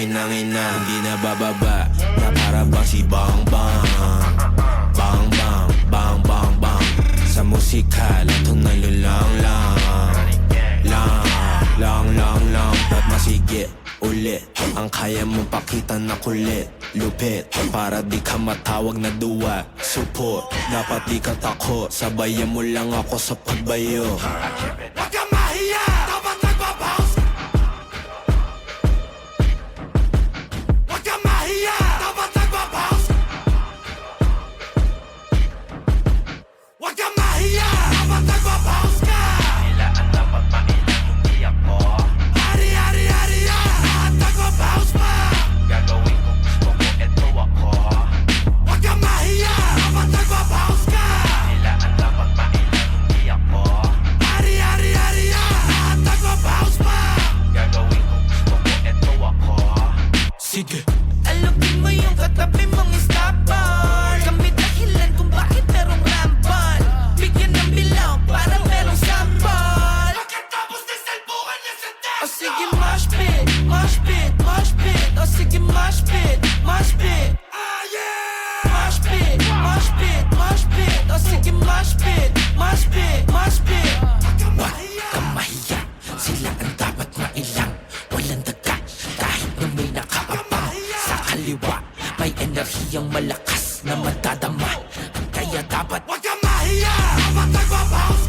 inang ina. Hindi na bababa, na para bang si Bang Bang. Bang Bang, Bang Bang Bang. Sa musika, lato na lulang lang. Lang, at masigit ulit. Ang kaya mong pakita na kulit, lupit, para di ka matawag na duwa. Support, dapat di ka takot. Sabayan mo lang ako sa pagbayo. Wag kang mahiya, dapat nagbabounce. Wag kang mahiya, dapat nagbabounce. Wag kang mahiya, dapat nagbabounce ka. Nila ang dapat mainang hindi ako. Hari, lahat nagbabounce pa. Gagawin ko gusto ko, eto ako. Wag kang mahiya, dapat nagbabounce ka. Nila ang dapat mainang hindi ako. Hari, lahat nagbabounce pa. Gagawin ko gusto ko, eto ako. Sige. Alugin mo yung katabi mong stopper. Kami dahilan kung bakit merong rampal. Bigyan ng bilaw para merong sampal. Pagkatapos na salbukan niya sa death. O sige mosh pit, mosh pit, mosh pit. O sige mosh pit, mosh pit. Ah, yeah! Mosh pit, mosh pit, mosh pit. O sige mosh pit, mosh pit, mosh pit. Wag kang Wag mahiya. kang mahiya, sila ang dapat mailang. Walang daga, kahit na may nakaabang. Sa kaliwa, may enerhiyang malakas na matadama. Kaya dapat Wag kang mahiya, dapat nagbabounce